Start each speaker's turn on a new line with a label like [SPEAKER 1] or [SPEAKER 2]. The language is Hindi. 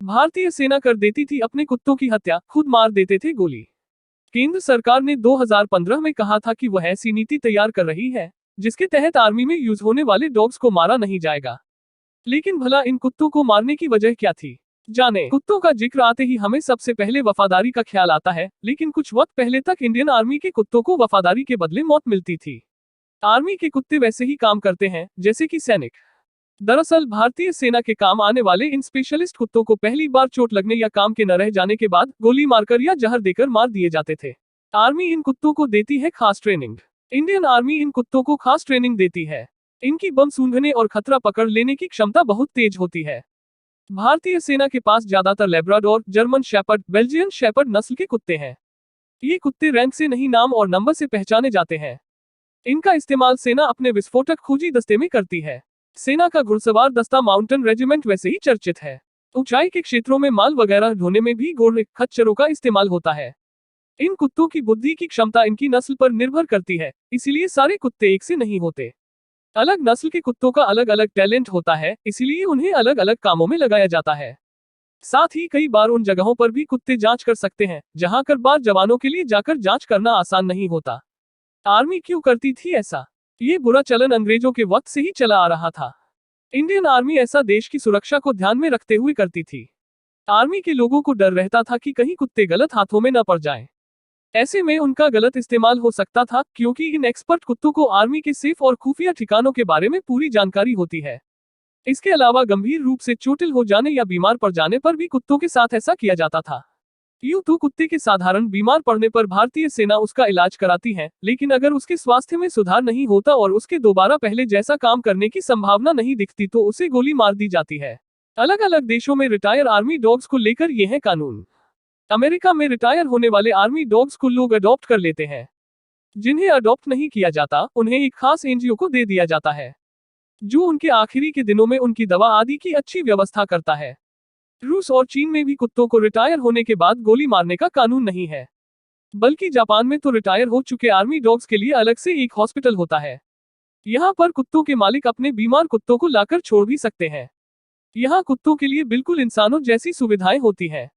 [SPEAKER 1] भारतीय सेना कर देती थी अपने कुत्तों की हत्या, खुद मार देते थे गोली। केंद्र सरकार ने 2015 में कहा था कि वह ऐसी नीति तैयार कर रही है जिसके तहत आर्मी में यूज होने वाले डॉग्स को मारा नहीं जाएगा। लेकिन भला इन कुत्तों को मारने की वजह क्या थी? जाने। कुत्तों का जिक्र आते ही हमें सबसे पहले वफादारी का ख्याल आता है, लेकिन कुछ वक्त पहले तक इंडियन आर्मी के कुत्तों को वफादारी के बदले मौत मिलती थी। आर्मी के कुत्ते वैसे ही काम करते हैं जैसे कि सैनिक। दरअसल भारतीय सेना के काम आने वाले इन स्पेशलिस्ट कुत्तों को पहली बार चोट लगने या काम के न रह जाने के बाद गोली मारकर या जहर देकर मार दिए जाते थे। आर्मी इन कुत्तों को देती है खास ट्रेनिंग। इंडियन आर्मी इन कुत्तों को खास ट्रेनिंग देती है। इनकी बम सूंघने और खतरा पकड़ लेने की क्षमता बहुत तेज होती है। भारतीय सेना के पास ज्यादातर Labrador, German shepherd, Belgian shepherd नस्ल के कुत्ते हैं। ये कुत्ते रैंक से नहीं नाम और नंबर से पहचाने जाते हैं। इनका इस्तेमाल सेना अपने विस्फोटक खोजी दस्ते में करती है। सेना का घुड़सवार दस्ता माउंटेन रेजिमेंट वैसे ही चर्चित है। ऊंचाई के क्षेत्रों में माल वगैरह ढोने में भी घोड़े, खच्चरों का इस्तेमाल होता है। इन कुत्तों की बुद्धि की क्षमता इनकी नस्ल पर निर्भर करती है, इसीलिए सारे कुत्ते एक से नहीं होते। अलग नस्ल के कुत्तों का अलग अलग टैलेंट होता है, इसीलिए उन्हें अलग अलग कामों में लगाया जाता है। साथ ही कई बार उन जगहों पर भी कुत्ते जांच कर सकते हैं जहां कर बार जवानों के लिए जाकर जांच करना आसान नहीं होता। आर्मी क्यों करती थी ऐसा? ये बुरा चलन अंग्रेजों के वक्त से ही चला आ रहा था। इंडियन आर्मी ऐसा देश की सुरक्षा को ध्यान में रखते हुए करती थी। आर्मी के लोगों को डर रहता था कि कहीं कुत्ते गलत हाथों में न पड़ जाएं। ऐसे में उनका गलत इस्तेमाल हो सकता था, क्योंकि इन एक्सपर्ट कुत्तों को आर्मी के सेफ और खुफिया ठिकानों के बारे में पूरी जानकारी होती है। इसके अलावा गंभीर रूप से चोटिल हो जाने या बीमार पड़ जाने पर भी कुत्तों के साथ ऐसा किया जाता था। यूं तो कुत्ते के साधारण बीमार पड़ने पर भारतीय सेना उसका इलाज कराती है, लेकिन अगर उसके स्वास्थ्य में सुधार नहीं होता और उसके दोबारा पहले जैसा काम करने की संभावना नहीं दिखती तो उसे गोली मार दी जाती है। अलग अलग देशों में रिटायर आर्मी डॉग्स को लेकर ये है कानून। अमेरिका में रिटायर होने वाले आर्मी डॉग्स को लोग अडॉप्ट कर लेते हैं। जिन्हें अडॉप्ट नहीं किया जाता उन्हें एक खास एनजीओ को दे दिया जाता है, जो उनके आखिरी के दिनों में उनकी दवा आदि की अच्छी व्यवस्था करता है। रूस और चीन में भी कुत्तों को रिटायर होने के बाद गोली मारने का कानून नहीं है, बल्कि जापान में तो रिटायर हो चुके आर्मी डॉग्स के लिए अलग से एक हॉस्पिटल होता है। यहाँ पर कुत्तों के मालिक अपने बीमार कुत्तों को लाकर छोड़ भी सकते हैं। यहाँ कुत्तों के लिए बिल्कुल इंसानों जैसी सुविधाएं होती हैं।